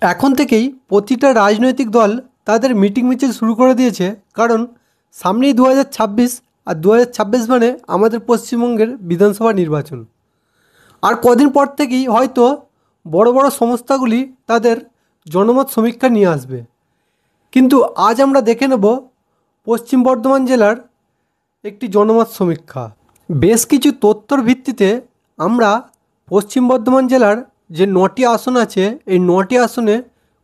এখন থেকেই প্রতিটা রাজনৈতিক দল তাদের মিটিং মিছিল শুরু করে দিয়েছে, কারণ সামনেই 2026 আর 2026 মানে আমাদের পশ্চিমবঙ্গের বিধানসভা নির্বাচন। আর কদিন পর থেকেই হয়তো বড় বড় সংস্থাগুলি তাদের জনমত সমীক্ষা নিয়ে আসবে। কিন্তু আজ আমরা দেখে নেব পশ্চিম বর্ধমান জেলার একটি জনমত সমীক্ষা। বেশ কিছু তথ্যর ভিত্তিতে আমরা পশ্চিম বর্ধমান জেলার যে 9টি আসন আছে এই 9টি আসনে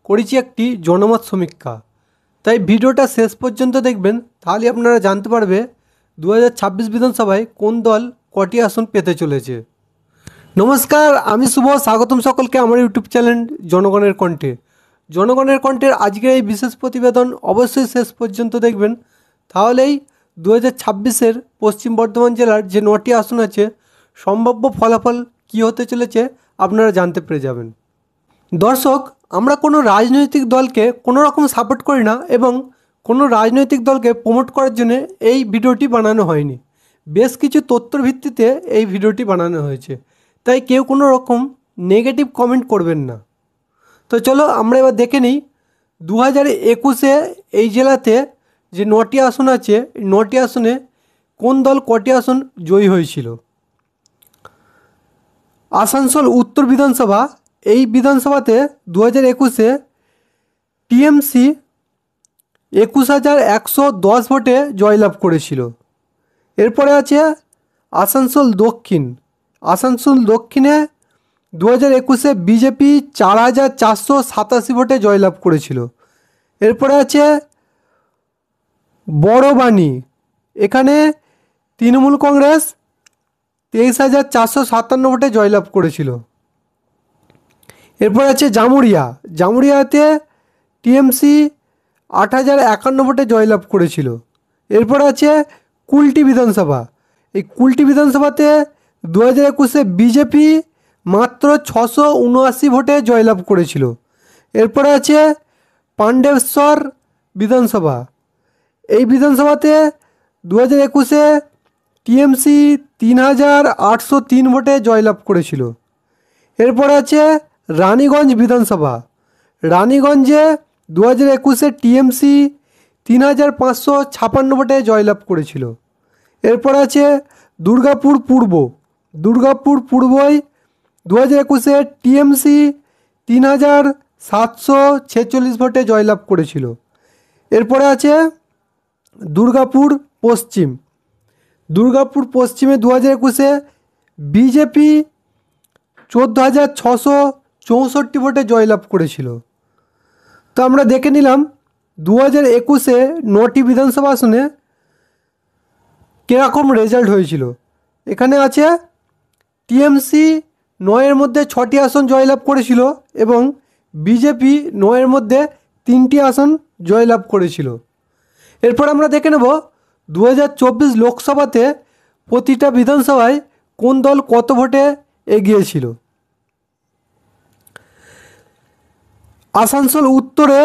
করেছি একটি জনমত সমীক্ষা। তাই ভিডিওটা শেষ পর্যন্ত দেখবেন, তাহলে আপনারা জানতে পারবে 2026 বিধানসভায় কোন দল কটি আসন পেতে চলেছে। নমস্কার, আমি শুভ, স্বাগতম সকলকে আমার ইউটিউব চ্যানেল জনগণের কণ্ঠে। জনগণের কণ্ঠের আজকের এই বিশেষ প্রতিবেদন অবশ্যই শেষ পর্যন্ত দেখবেন, তাহলেই 2026-এর পশ্চিম বর্ধমান জেলার যে 9টি আসন আছে সম্ভাব্য ফলাফল কী হতে চলেছে আপনারা জানতে পেরে যাবেন। দর্শক, আমরা কোনো রাজনৈতিক দলকে কোনো রকম সাপোর্ট করি না এবং কোনো রাজনৈতিক দলকে প্রমোট করার জন্য এই ভিডিওটি বানানো হয়নি। বেশ কিছু তথ্যর ভিত্তিতে এই ভিডিওটি বানানো হয়েছে, তাই কেউ কোনো রকম নেগেটিভ কমেন্ট করবেন না। তো চলো আমরা এবার দেখে নিই 2021-এ এই জেলাতে যে 9টি আসন আছে এই 9টি আসনে কোন দল কটি আসন জয়ী হয়েছিল। আসানসোল উত্তর বিধানসভা, এই বিধানসভাতে 2021-এ টিএমসি 21,110 ভোটে জয়লাভ করেছিল। এরপরে আছে আসানসোল দক্ষিণ। আসানসোল দক্ষিণে 2021-এ বিজেপি 4,487 ভোটে জয়লাভ করেছিল। এরপরে আছে বড়বাণী, এখানে তৃণমূল কংগ্রেস 23,457 ভোটে জয়লাভ করেছিল। এরপর আছে জামুরিয়া। জামুরিয়াতে টিএমসি 8,051 ভোটে জয়লাভ করেছিল। এরপর আছে কুলটি বিধানসভা। এই কুলটি বিধানসভাতে 2021-এ বিজেপি মাত্র 679 ভোটে জয়লাভ করেছিল। এরপরে আছে পাণ্ডেশ্বর বিধানসভা। এই বিধানসভাতে 2021-এ টিএমসি 3,803 ভোটে জয়লাভ করেছিল। এরপরে আছে রানীগঞ্জ বিধানসভা। রানীগঞ্জে 2021-এ টিএমসি 3,556 ভোটে জয়লাভ করেছিল। এরপর আছে দুর্গাপুর পূর্ব। দুর্গাপুর পূর্বই 2021-এ টিএমসি 3,746 ভোটে জয়লাভ করেছিল। এরপরে আছে দুর্গাপুর পশ্চিম। দুর্গাপুর পশ্চিমে 2021-এ বিজেপি 14,664 ভোটে জয়লাভ করেছিল। তো আমরা দেখে নিলাম 2021-এ 9টি বিধানসভা আসনে কীরকম রেজাল্ট হয়েছিল। এখানে আছে টিএমসি 9-এর মধ্যে 6টি আসন জয়লাভ করেছিল এবং বিজেপি 9-এর মধ্যে 3টি আসন জয়লাভ করেছিল। এরপর আমরা দেখে নেব 2024 লোকসভাতে প্রতিটা বিধানসভায় কোন দল কত ভোটে এগিয়েছিল। আসানসোল উত্তরে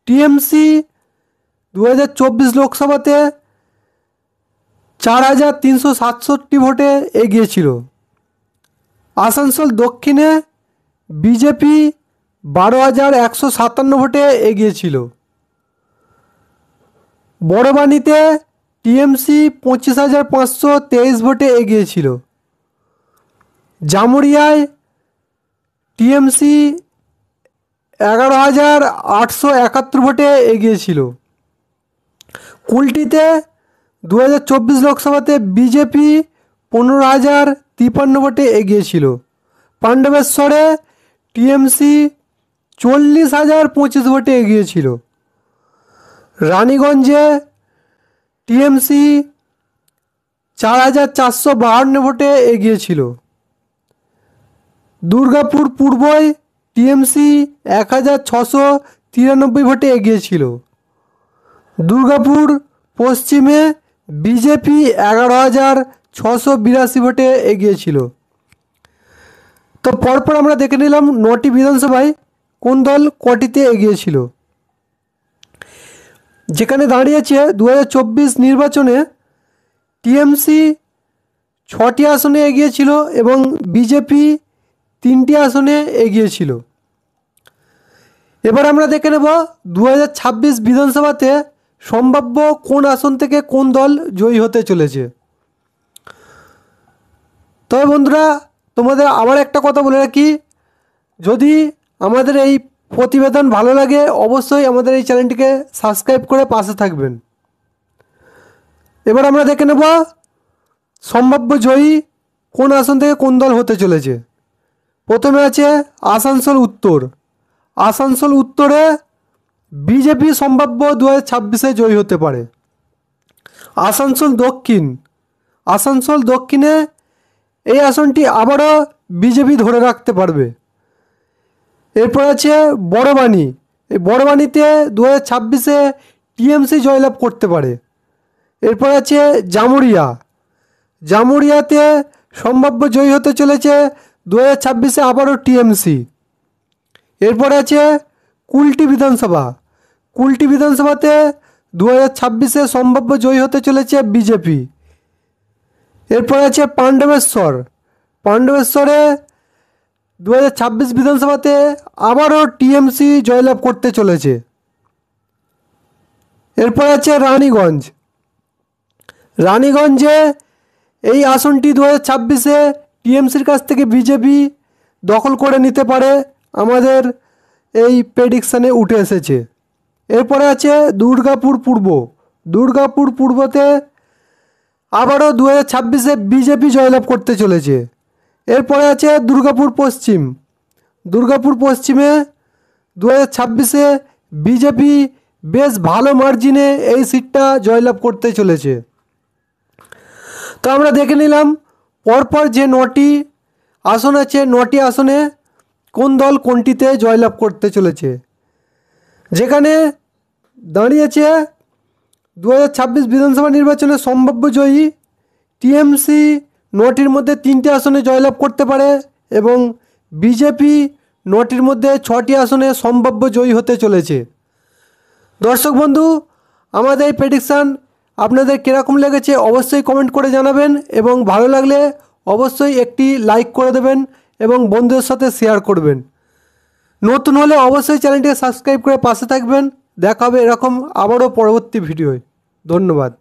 টিএমসি 2024 লোকসভাতে 4,367 ভোটে এগিয়েছিল। আসানসোল দক্ষিণে বিজেপি 12,157 ভোটে এগিয়েছিল। বড়বাণীতে টিএমসি 25,523 ভোটে এগিয়েছিল। জামুরিয়ায় টিএমসি 11,871 ভোটে এগিয়েছিল। কুলটিতে 2024 লোকসভাতে বিজেপি 15,053 ভোটে এগিয়েছিল। পাণ্ডবেশ্বরে টিএমসি 40,025 ভোটে এগিয়েছিল। রানীগঞ্জে টিএমসি 4,452 ভোটে এগিয়েছিল। দুর্গাপুর পূর্বয় টিএমসি 1,693 ভোটে এগিয়েছিল। দুর্গাপুর পশ্চিমে বিজেপি 11,682 ভোটে এগিয়েছিল। তো পরপর আমরা দেখে নিলাম 9টি বিধানসভায় কোন দল কটিতে এগিয়েছিল। যেখানে দাঁড়িয়েছে 2024 নির্বাচনে টিএমসি 6টি আসনে এগিয়েছিল এবং বিজেপি 3টি আসনে এগিয়েছিল। এবার আমরা দেখে নেব 2026 বিধানসভাতে সম্ভাব্য কোন আসন থেকে কোন দল জয়ী হতে চলেছে। তবে বন্ধুরা, তোমাদের আবার একটা কথা বলে রাখি, যদি আমাদের এই প্রতিবেদন ভালো লাগে অবশ্যই আমাদের এই চ্যানেলটিকে সাবস্ক্রাইব করে পাশে থাকবেন। এবার আমরা দেখে নেব সম্ভাব্য জয়ী কোন আসন থেকে কোন দল হতে চলেছে। প্রথমে আছে আসানসোল উত্তর। আসানসোল উত্তরে বিজেপি সম্ভাব্য 2026-এ জয়ী হতে পারে। আসানসোল দক্ষিণ। আসানসোল দক্ষিণে এই আসনটি আবারও বিজেপি ধরে রাখতে পারবে। এরপর আছে বড়বাণী। এই বড়বাণীতে 2026-এ টিএমসি জয়লাভ করতে পারে। এরপর আছে জামুরিয়া। জামুরিয়াতে সম্ভাব্য জয়ী হতে চলেছে 2026-এ আবারও টিএমসি। এরপর আছে কুলটি বিধানসভা। কুলটি বিধানসভাতে 2026-এ সম্ভাব্য জয়ী হতে চলেছে বিজেপি। এরপর আছে পাণ্ডবেশ্বর। পাণ্ডবেশ্বরে 2026 বিধানসভাতে আবারও টিএমসি জয়লাভ করতে চলেছে। এরপর আছে রানীগঞ্জ। রানীগঞ্জে এই আসনটি 2026-এ টিএমসির কাছ থেকে বিজেপি দখল করে নিতে পারে, আমাদের এই প্রেডিকশানে উঠে এসেছে। এরপরে আছে দুর্গাপুর পূর্ব। দুর্গাপুর পূর্বতে আবারও 2026-এ বিজেপি জয়লাভ করতে চলেছে। এরপরে আছে দুর্গাপুর পশ্চিম। দুর্গাপুর পশ্চিমে 2026-এ বিজেপি বেশ ভালো মার্জিনে এই সিটটা জয়লাভ করতে চলেছে। তো আমরা দেখে নিলাম পরপর যে 9টি আসন আছে, 9টি আসনে কোন দল কোনটিতে জয়লাভ করতে চলেছে। যেখানে দাঁড়িয়েছে 2026 বিধানসভা নির্বাচনে সম্ভাব্য জয়ী টিএমসি 9টির মধ্যে 3টি আসনে জয়লাভ করতে পারে এবং বিজেপি 9টির মধ্যে 6টি আসনে সম্ভাব্য জয়ী হতে চলেছে। দর্শক বন্ধু, আমাদের এই প্রেডিকশান আপনাদের কীরকম লেগেছে অবশ্যই কমেন্ট করে জানাবেন এবং ভালো লাগলে অবশ্যই একটি লাইক করে দেবেন এবং বন্ধুদের সাথে শেয়ার করবেন। নতুন হলে অবশ্যই চ্যানেলটিকে সাবস্ক্রাইব করে পাশে থাকবেন। দেখা হবে এরকম আবারও পরবর্তী ভিডিওয়। ধন্যবাদ।